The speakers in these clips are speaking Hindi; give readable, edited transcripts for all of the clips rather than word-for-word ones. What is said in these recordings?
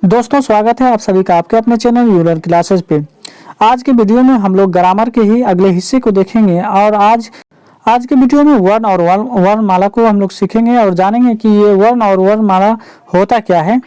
दोस्तों, स्वागत है आप सभी का आपके अपने चैनल यूलर क्लासेस पे। आज के वीडियो में हम लोग ग्रामर के ही अगले हिस्से को देखेंगे और आज के वीडियो में वर्ण और वर्णमाला को हम लोग सीखेंगे और जानेंगे कि ये वर्ण और वर्णमाला होता क्या है।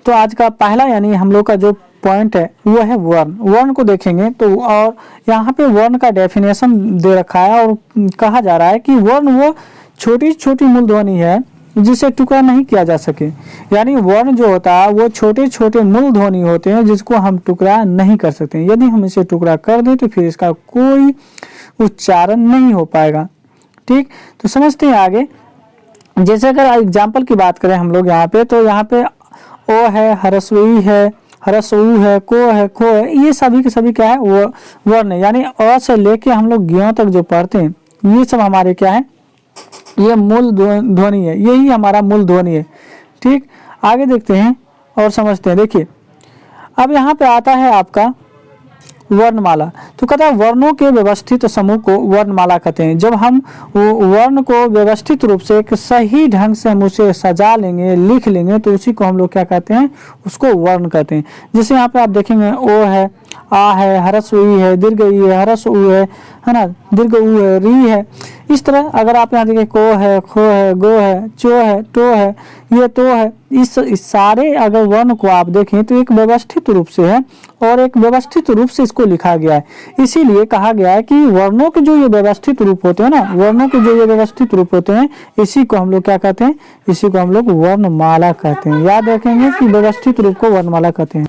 तो आज का पहला यानी हम लोग का जो पॉइंट है वो है वर्ण को देखेंगे। तो और यहाँ पे वर्ण का डेफिनेशन दे रखा है और कहा जा रहा है कि वर्ण वो छोटी छोटी मूल ध्वनि है जिसे टुकड़ा नहीं किया जा सके। यानी वर्ण जो होता है वो छोटे छोटे मूल ध्वनि होते हैं जिसको हम टुकड़ा नहीं कर सकते। यदि हम इसे टुकड़ा कर दें तो फिर इसका कोई उच्चारण नहीं हो पाएगा। ठीक, तो समझते हैं आगे। जैसे अगर एग्जाम्पल की बात करें हम लोग यहाँ पे, तो यहाँ पे ओ है, हरस्वई है, हरस्वू है, को है, खो है, ये सभी के सभी क्या है वो वर्ण है। यानी अ से लेके हम लोग ज्ञों तक जो पढ़ते हैं ये सब हमारे क्या है, ये मूल ध्वनि है, यही हमारा मूल ध्वनि है। ठीक, आगे देखते हैं और समझते हैं। देखिए अब यहाँ पे आता है आपका वर्णमाला। तो कहता है वर्णों के व्यवस्थित समूह को वर्णमाला कहते हैं। जब हम वर्ण को व्यवस्थित रूप से एक सही ढंग से हम उसे सजा लेंगे, लिख लेंगे, तो उसी को हम लोग क्या कहते हैं, उसको वर्ण कहते हैं। जैसे यहाँ पे आप देखेंगे ओ है, आ है, हरस उ है, दीर्घ ई है, हरस उ है ना, दीर्घ उ है, री है। इस तरह अगर आप यहाँ देखें को है, खो है, गो है, चो है, टो है, ये तो है, इस सारे अगर वर्ण को आप देखें तो एक व्यवस्थित रूप से है और एक व्यवस्थित रूप से इसको लिखा गया है। इसीलिए कहा गया है कि वर्णों के जो ये व्यवस्थित रूप होते हैं ना, वर्णों के जो ये व्यवस्थित रूप होते हैं, इसी को हम लोग क्या कहते हैं, इसी को हम लोग वर्णमाला कहते हैं। याद रखेंगे कि व्यवस्थित रूप को वर्णमाला कहते हैं।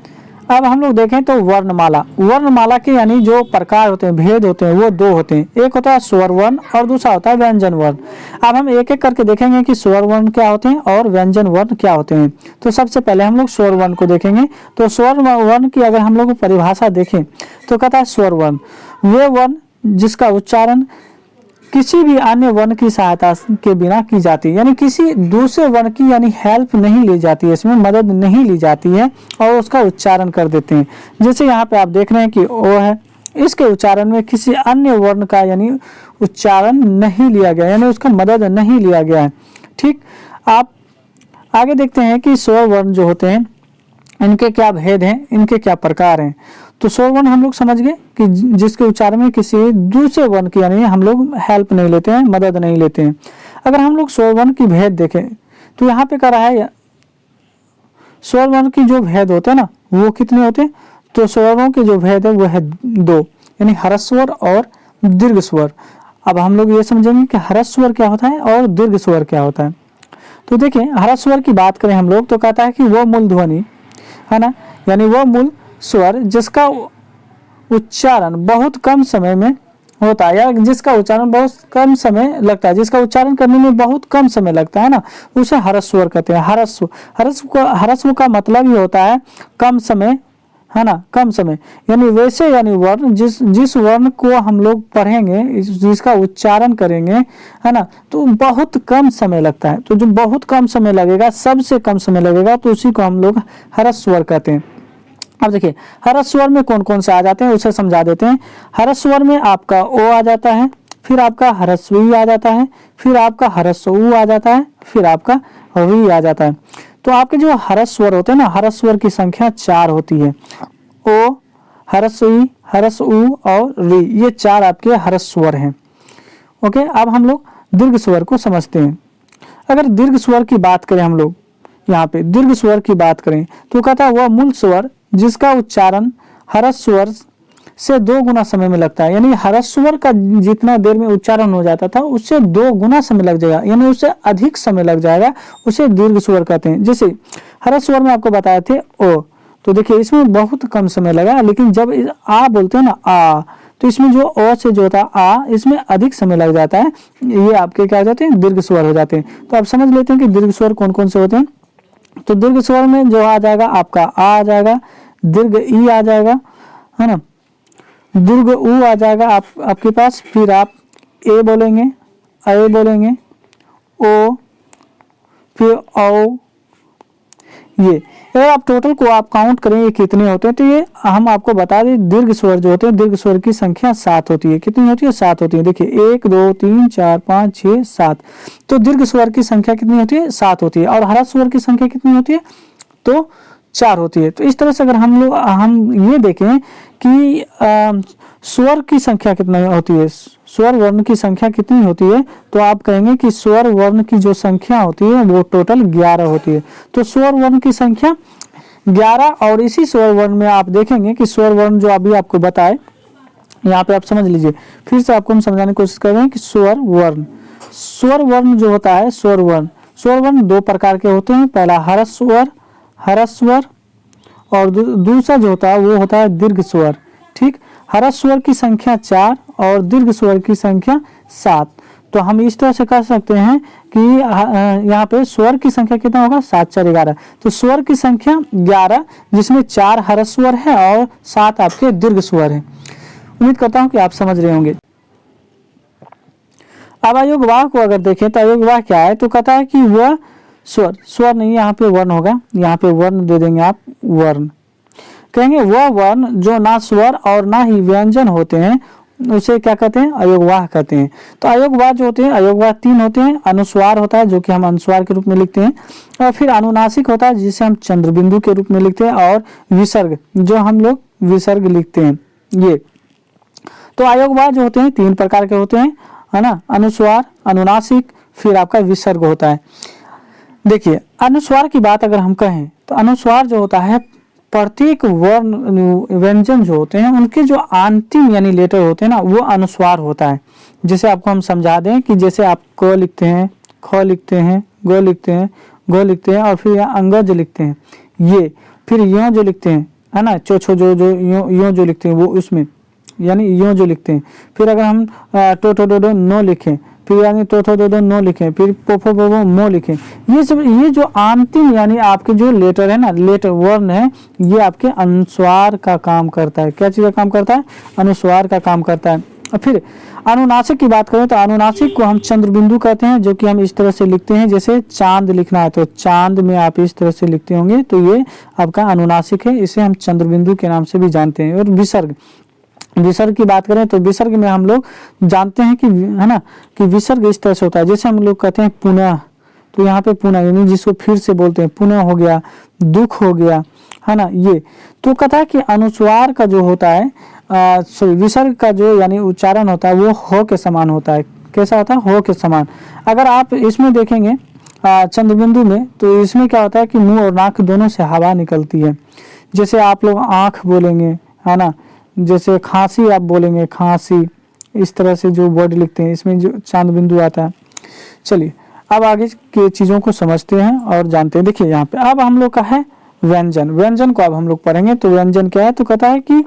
अब हम लोग देखें तो वर्णमाला के यानी जो प्रकार होते हैं, भेद होते हैं, वो दो होते हैं। एक होता है स्वर वर्ण और दूसरा होता है व्यंजन वर्ण। अब हम एक एक करके देखेंगे कि स्वर वर्ण क्या होते हैं और व्यंजन वर्ण क्या होते हैं। तो सबसे पहले हम लोग स्वर वर्ण को देखेंगे। तो स्वर वर्ण की अगर हम लोग परिभाषा देखें तो कहता है स्वर वर्ण वे वर्ण जिसका उच्चारण किसी भी अन्य वर्ण की सहायता के बिना की जाती है। यानी किसी दूसरे वर्ण की यानी हेल्प नहीं ली जाती है, इसमें मदद नहीं ली जाती है और उसका उच्चारण कर देते हैं। जैसे यहाँ पे आप देख रहे हैं कि ओ है, इसके उच्चारण में किसी अन्य वर्ण का यानी उच्चारण नहीं लिया गया, यानी उसका मदद नहीं लिया गया है। ठीक, आप आगे देखते हैं कि स्वर वर्ण जो होते हैं इनके क्या भेद हैं, इनके क्या प्रकार हैं। तो स्वर वर्ण हम लोग समझ गए कि जिसके उच्चारण में किसी दूसरे वर्ण की यानी हम लोग हेल्प नहीं लेते हैं, मदद नहीं लेते हैं। अगर हम लोग स्वर वर्ण की भेद देखें तो यहाँ पे कह रहा है स्वर वर्ण की जो भेद होते हैं ना वो कितने होते हैं। तो स्वरों के जो भेद है वो है दो, यानी ह्रस्व और दीर्घ स्वर। अब हम लोग ये समझेंगे कि ह्रस्व स्वर क्या होता है और दीर्घ स्वर क्या होता है। तो देखिए ह्रस्व स्वर की बात करें हम लोग तो कहता है कि वो मूल ध्वनि है ना, यानी वो मूल स्वर जिसका उच्चारण बहुत कम समय में होता है या जिसका उच्चारण बहुत कम समय लगता है, जिसका उच्चारण करने में बहुत कम समय लगता है ना, उसे ह्रस्व स्वर कहते हैं। ह्रस्व का मतलब ही होता है कम समय, है ना, कम समय। यानी वैसे यानी वर्ण जिस वर्ण को हम लोग पढ़ेंगे, जिसका उच्चारण करेंगे, है ना, तो बहुत कम समय लगता है। तो जो बहुत कम समय लगेगा, सबसे कम समय लगेगा, तो उसी को हम लोग ह्रस्व स्वर कहते हैं। अब देखिए ह्रस्व स्वर में कौन कौन से आ जाते हैं उसे समझा देते हैं। ह्रस्व स्वर में आपका ओ आ जाता है, फिर आपका ह्रस्व आ जाता है, फिर आपका ह्रस्व आ जाता है, फिर आपका री आ जाता है। तो आपके जो ह्रस्व स्वर होते हैं ना, ह्रस्व स्वर की संख्या 4 होती है। ओ, ह्रस्व, ह्रस्व और री, ये 4 आपके ह्रस्व स्वर हैं। ओके, अब हम लोग दीर्घ स्वर को समझते हैं। अगर दीर्घ स्वर की बात करें हम लोग, यहाँ पे दीर्घ स्वर की बात करें तो कहता है वह मूल स्वर जिसका उच्चारण ह्रस्व स्वर से 2 गुना समय में लगता है। यानी ह्रस्व स्वर का जितना देर में उच्चारण हो जाता था उससे 2 गुना समय लग जाएगा, यानी उससे अधिक समय लग जाएगा, उसे दीर्घ स्वर कहते हैं। जैसे ह्रस्व स्वर में आपको बताए थे ओ, तो देखिए इसमें बहुत कम समय लगा, लेकिन जब आ बोलते हैं ना आ, तो इसमें जो ओ से जो होता है आ, इसमें अधिक समय लग जाता है। ये आपके क्या हो जाते हैं, दीर्घ स्वर हो जाते हैं। तो आप समझ लेते हैं कि दीर्घ स्वर कौन कौन से होते हैं। तो दीर्घ स्वर में जो आ जाएगा आपका आ जाएगा, दीर्घ ई आ जाएगा, है ना, दीर्घ उ आ जाएगा आपके पास, फिर आप ए बोलेंगे, ए बोलेंगे, ओ, फिर औ, ये अगर आप टोटल को आप काउंट करें ये कितने होते हैं, तो ये हम आपको बता दें दीर्घ स्वर जो होते हैं, दीर्घ स्वर की संख्या 7 होती है। कितनी होती है, 7 होती है। देखिए 1 2 3 4 5 6 7। तो दीर्घ स्वर की संख्या कितनी होती है, 7 होती है। और ह्रस्व स्वर की संख्या कितनी होती है, तो 4 होती है। तो इस तरह से अगर हम ये देखें कि स्वर की संख्या कितनी होती है, स्वर वर्ण की संख्या कितनी होती है, तो आप कहेंगे कि स्वर वर्ण की जो संख्या होती है वो टोटल 11 होती है। तो स्वर वर्ण की संख्या 11, और इसी स्वर वर्ण में आप देखेंगे कि स्वर वर्ण जो अभी आपको बताए, यहाँ पे आप समझ लीजिए, फिर से आपको हम समझाने की कोशिश कर रहे हैं कि स्वर वर्ण जो होता है, स्वर वर्ण 2 प्रकार के होते हैं। पहला हरस स्वर और दूसरा जो होता है वो होता है दीर्घ स्वर। ठीक, हरस स्वर की संख्या 4 और दीर्घ स्वर की संख्या 7। तो हम इस तरह से कह सकते हैं कि यहाँ पे स्वर की संख्या कितना होगा, 7 4 11। तो स्वर की संख्या 11, जिसमें 4 हरस स्वर है और 7 आपके दीर्घ स्वर है। उम्मीद करता हूँ कि आप समझ रहे होंगे। अब अयोगवाह को अगर देखें तो अयोगवाह क्या है, तो कहता है कि वह स्वर नहीं, यहाँ पे वर्ण होगा, यहाँ पे वर्ण दे देंगे आप, वर्ण कहेंगे वह वर्ण जो ना स्वर और ना ही व्यंजन होते हैं उसे क्या कहते हैं, अयोगवाह कहते हैं। तो अयोगवाह जो होते हैं, अयोगवाह 3 होते हैं। अनुस्वार होता है जो कि हम अनुस्वार के रूप में लिखते हैं, और फिर अनुनासिक होता है जिसे हम चंद्रबिंदु के रूप में लिखते हैं, और विसर्ग जो हम लोग विसर्ग लिखते हैं। ये तो अयोगवाह जो होते हैं 3 प्रकार के होते हैं, है ना, अनुस्वार, अनुनासिक, फिर आपका विसर्ग होता है। देखिए अनुस्वार की बात अगर हम कहें तो अनुस्वार जो होता है, प्रत्येक वर्ण व्यंजन जो होते हैं उनके जो अंतिम यानी लेटर होते हैं ना, वो अनुस्वार होता है। जैसे आपको हम समझा दें कि जैसे आप क लिखते हैं, ख लिखते हैं, ग लिखते हैं, घ लिखते हैं, और फिर यहाँ अंगज लिखते हैं, ये फिर यो जो लिखते हैं, है ना, चो जो यो जो लिखते हैं वो उसमें यानी यो जो लिखते हैं। फिर अगर हम टो डो नो लिखें, फिर यानी तो दो नो लिखें, फिर पोफो बोबो मो लिखें, ये जो अंतिम यानी आपके जो लेटर है ना, लेटर वर्ण है, ये आपके अनुस्वार का काम करता है। क्या चीज का काम करता है, अनुस्वार का काम करता है। और फिर अनुनासिक की बात करें तो अनुनासिक को हम चंद्रबिंदु कहते हैं, जो कि हम इस तरह से लिखते हैं, जैसे चांद लिखना है तो चांद में आप इस तरह से लिखते होंगे, तो ये आपका अनुनासिक है, इसे हम चंद्रबिंदु के नाम से भी जानते हैं। और विसर्ग की बात करें तो विसर्ग में हम लोग जानते हैं कि, है ना, कि विसर्ग इस तरह से होता है, जैसे हम लोग कहते हैं पुनः, तो यहाँ पे पुनः यानी जिसको फिर से बोलते हैं, पुनः हो गया, दुख हो गया, है ना, ये तो कहता है कि अनुस्वार का जो होता है, विसर्ग का जो यानी उच्चारण होता है वो हो के समान होता है। कैसा होता है, हो के समान। अगर आप इसमें देखेंगे चंद्रबिंदु में, तो इसमें क्या होता है कि मुंह और नाक दोनों से हवा निकलती है। जैसे आप लोग आँख बोलेंगे, है ना, जैसे खांसी आप बोलेंगे, खांसी, इस तरह से जो वर्ड लिखते हैं इसमें जो चांद बिंदु आता है। चलिए अब आगे के चीज़ों को समझते हैं और जानते हैं। देखिए यहाँ पे अब हम लोग का है व्यंजन को अब हम लोग पढ़ेंगे। तो व्यंजन क्या है, तो कहता है कि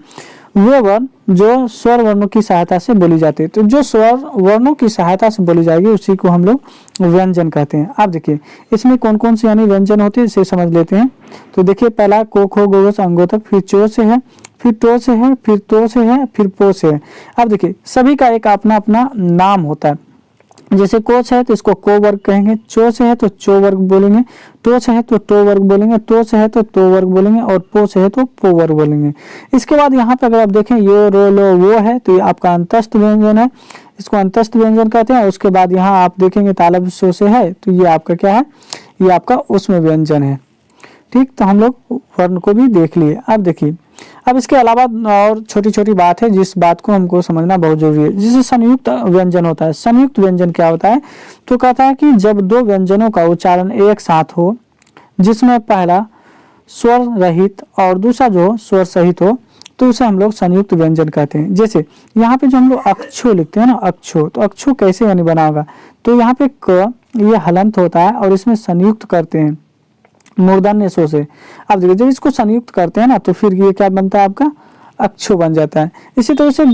वे वर्ण जो स्वर वर्णों की सहायता से बोली जाती है। तो जो स्वर वर्णों की सहायता से बोली जाएगी उसी को हम लोग व्यंजन कहते हैं। अब देखिए इसमें कौन कौन से यानी व्यंजन होते हैं इसे समझ लेते हैं। तो देखिए पहला को खो गो से अंगों तक, फिर चो से है, फिर टो से है, फिर तो से है, फिर पो से है। अब देखिए सभी का एक अपना अपना नाम होता है। जैसे कोच है तो इसको को वर्ग कहेंगे, चो से है तो चो वर्ग बोलेंगे, टो से है तो टो वर्ग बोलेंगे, तो से है तो वर्ग बोलेंगे, और पो से है तो पो वर्ग बोलेंगे। इसके बाद यहाँ पे अगर आप देखें यो रो लो वो है तो ये आपका अंतस्थ व्यंजन है, इसको अंतस्थ व्यंजन कहते हैं। उसके बाद यहाँ आप देखेंगे तालब सो से है तो ये आपका क्या है, ये आपका उसमें व्यंजन है। ठीक, तो हम लोग वर्ण को भी देख लिए। अब देखिए अब इसके अलावा और छोटी छोटी बात है जिस बात को हमको समझना बहुत जरूरी है, जिसे संयुक्त व्यंजन होता है। संयुक्त व्यंजन क्या होता है, तो कहता है कि जब दो व्यंजनों का उच्चारण एक साथ हो, जिसमें पहला स्वर रहित और दूसरा जो स्वर सहित हो, तो उसे हम लोग संयुक्त व्यंजन कहते हैं। जैसे यहाँ पे जो हम लोग अक्षो लिखते हैं ना, अक्षो, तो अक्षो कैसे यानी बना होगा, तो यहाँ पे क ये हलंत होता है और इसमें संयुक्त करते हैं मूर्धन्य सो से। अब देखिए जब इसको संयुक्त करते हैं ना तो फिर ये क्या बनता है, आपका अक्षो बन जाता है। इसी तरह से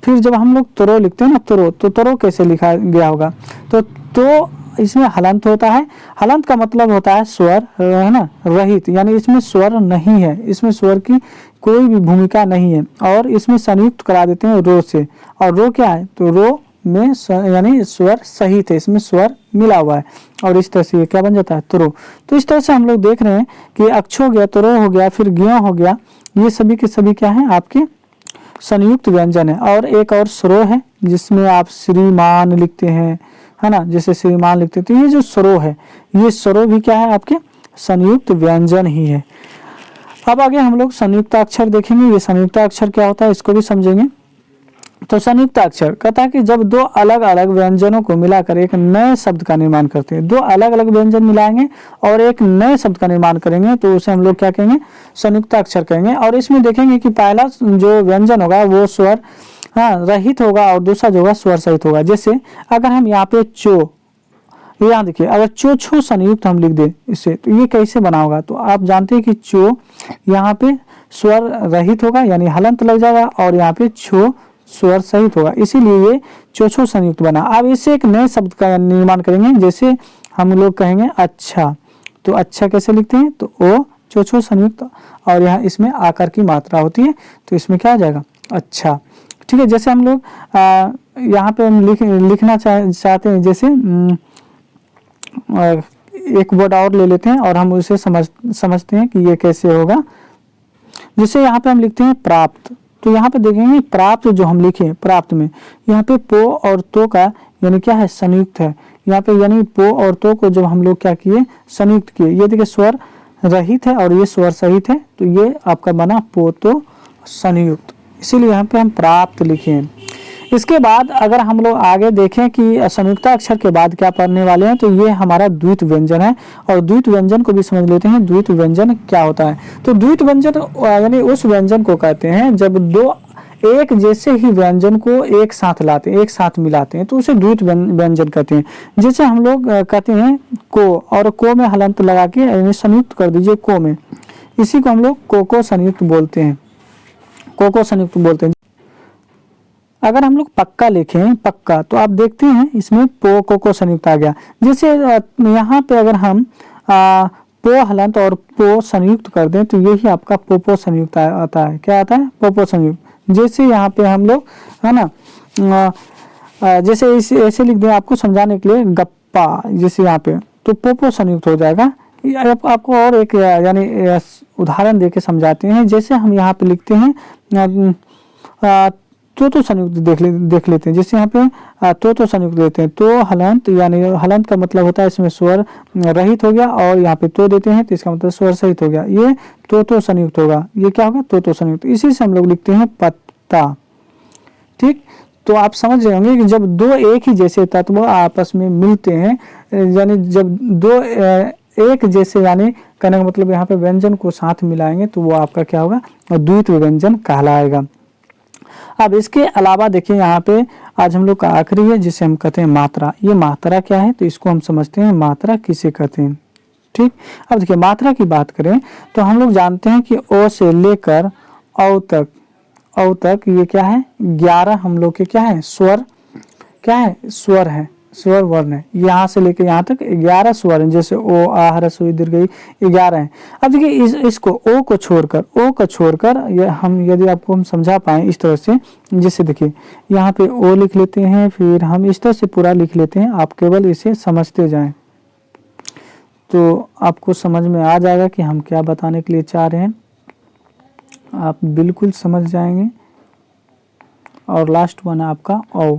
फिर जब हम लोग तरो लिखते हैं ना, तो तरो कैसे लिखा गया होगा, तो इसमें हलंत होता है। हलंत का मतलब होता है स्वर, है ना, रहित, यानी इसमें स्वर नहीं है, इसमें स्वर की कोई भी भूमिका नहीं है, और इसमें संयुक्त करा देते हैं रो से। और रो क्या है, तो रो में यानी स्वर सहित है, इसमें स्वर मिला हुआ है, और इस तरह से ये क्या बन जाता है, तुरो। तो इस तरह से हम लोग देख रहे हैं कि अक्षो हो गया, तुरो हो गया, फिर ज्ञ हो गया, ये सभी के सभी क्या है, आपके संयुक्त व्यंजन है। और एक और स्रो है जिसमें आप श्रीमान लिखते हैं, है ना, जैसे श्रीमान लिखते हैं, तो ये जो स्रो है, ये स्रो भी क्या है, आपके संयुक्त व्यंजन ही है। अब आगे हम लोग संयुक्ताक्षर देखेंगे। ये संयुक्ताक्षर क्या होता है इसको भी समझेंगे। तो संयुक्ताक्षर कहता है कि जब दो अलग अलग व्यंजनों को मिलाकर एक नए शब्द का निर्माण करते हैं, दो अलग अलग व्यंजन मिलाएंगे और एक नए शब्द का निर्माण करेंगे तो उसे हम लोग क्या कहेंगे, संयुक्ताक्षर कहेंगे। और इसमें देखेंगे कि पहला जो व्यंजन होगा वो स्वर रहित होगा और दूसरा जो होगा स्वर सहित होगा। जैसे अगर हम यहाँ पे चो, यहाँ देखिए, अगर चो छो संयुक्त हम लिख दें इसे तो ये कैसे बना होगा, तो आप जानते हैं कि चो यहाँ पे स्वर रहित होगा यानी हलंत लग जाएगा और यहाँ पे छो स्वर सहित होगा, इसीलिए ये चो छो संयुक्त बना। अब इससे एक नए शब्द का निर्माण करेंगे। जैसे हम लोग कहेंगे अच्छा, तो अच्छा कैसे लिखते हैं, तो ओ चो छो संयुक्त और यहाँ इसमें आकार की मात्रा होती है तो इसमें क्या आ जाएगा, अच्छा। ठीक है, जैसे हम लोग यहाँ पे हम लिखना चाहते हैं, जैसे एक वर्ड और ले लेते हैं और हम उसे समझते हैं कि ये कैसे होगा। जैसे यहाँ पे हम लिखते हैं प्राप्त, तो यहाँ पे देखेंगे प्राप्त जो हम लिखे प्राप्त में यहाँ पे पो और तो का यानी क्या है, संयुक्त है। यहाँ पे यानी पो और तो को जब हम लोग क्या किए, संयुक्त किए। ये देखिए स्वर रहित है और ये स्वर सहित है तो ये आपका बना पो तो संयुक्त, इसीलिए यहाँ पे हम प्राप्त लिखे हैं। इसके बाद अगर हम लोग आगे देखें कि संयुक्ताक्षर के बाद क्या पढ़ने वाले हैं, तो ये हमारा द्वित व्यंजन है और द्वित व्यंजन को भी समझ लेते हैं। द्वित व्यंजन क्या होता है, तो द्वित व्यंजन यानी उस व्यंजन को कहते हैं जब दो एक जैसे ही व्यंजन को एक साथ लाते हैं, एक साथ मिलाते हैं तो उसे द्वित व्यंजन कहते हैं। जैसे हम लोग कहते हैं को, और को में हलंत लगा के यानी संयुक्त कर दीजिए को में, इसी को हम लोग को संयुक्त बोलते हैं, को संयुक्त बोलते हैं। अगर हम लोग पक्का लिखें पक्का, तो आप देखते हैं इसमें पो को संयुक्त आ गया। जैसे यहाँ पे अगर हम पो हलंत और पो संयुक्त कर दें तो यही आपका पोपो संयुक्त आता है। क्या आता है, पोपो संयुक्त। जैसे यहाँ पे हम लोग है ना जैसे ऐसे लिख दें आपको समझाने के लिए गप्पा, जैसे यहाँ पे तो पोपो संयुक्त हो जाएगा। आपको और एक यानी उदाहरण देके समझाते हैं। जैसे हम यहाँ पे लिखते हैं तो संयुक्त देख लेते हैं। जैसे यहाँ पे तो संयुक्त लेते हैं, तो हलंत यानी हलंत का मतलब होता है इसमें स्वर रहित हो गया और यहाँ पे तो देते हैं तो इसका मतलब स्वर सहित हो गया, ये तो संयुक्त होगा। ये क्या होगा, तो संयुक्त। इसी से हम लोग लिखते हैं पत्ता। ठीक, तो आप समझ रहे होंगे कि जब दो एक ही जैसे तत्व आपस में मिलते हैं, यानी जब दो एक जैसे, यानी कहने का मतलब यहाँ पे व्यंजन को साथ मिलाएंगे तो वो आपका क्या होगा, द्वित व्यंजन कहलाएगा। अब इसके अलावा देखिए यहाँ पे आज हम लोग का आखिरी है जिसे हम कहते हैं मात्रा। ये मात्रा क्या है, तो इसको हम समझते हैं मात्रा किसे कहते हैं। ठीक, अब देखिए मात्रा की बात करें तो हम लोग जानते हैं कि ओ से लेकर औ तक ये क्या है, 11 हम लोग के क्या है, स्वर, क्या है, स्वर है, स्वर वर्ण है। यहाँ से लेकर यहाँ तक 11 स्वर हैं, जैसे ओ आ ह्रस्व उ दीर्घ ई 11 हैं। अब देखिए इसको ओ को छोड़कर हम यदि आपको हम समझा पाए इस तरह से, जैसे देखिए यहाँ पे ओ लिख लेते हैं, फिर हम इस तरह से पूरा लिख लेते हैं। आप केवल इसे समझते जाएं तो आपको समझ में आ जाएगा कि हम क्या बताने के लिए चाह रहे हैं, आप बिल्कुल समझ जाएंगे। और लास्ट वन है आपका ओ।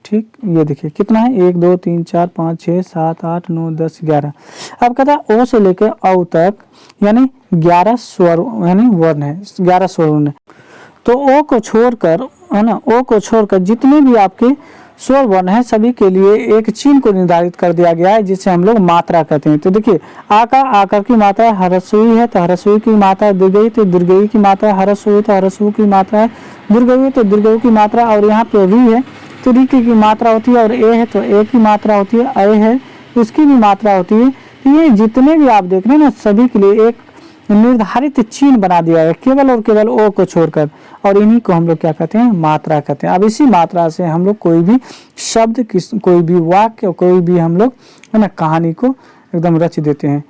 ठीक, ये देखिए कितना है, 1 2 3 4 5 6 7 8 9 10 11। अब कहता है ओ से लेकर औ तक यानी 11 स्वर यानी वर्ण है, 11 स्वर वर्ण है। तो ओ को छोड़कर है ना, ओ को छोड़कर जितने भी आपके स्वर वर्ण है सभी के लिए एक चिन्ह को निर्धारित कर दिया गया है जिसे हम लोग मात्रा कहते हैं। तो देखिए आकार की मात्रा ह्रस्व है तो ह्रस्व की मात्रा, दीर्घई तो दीर्घई की मात्रा, ह्रस्व तो ह्रस्व की मात्रा है, दीर्घई तो दीर्घई की मात्रा, और यहाँ पे री है तो री की मात्रा होती है, और ए है तो ए की मात्रा होती है, अ है उसकी भी मात्रा होती है। तो ये जितने भी आप देख रहे हैं ना सभी के लिए एक निर्धारित चिन्ह बना दिया है केवल और केवल ओ को छोड़कर, और इन्हीं को हम लोग क्या कहते हैं, मात्रा कहते हैं। अब इसी मात्रा से हम लोग कोई भी शब्द, कोई भी वाक्य, कोई भी हम लोग है ना कहानी को एकदम रच देते हैं।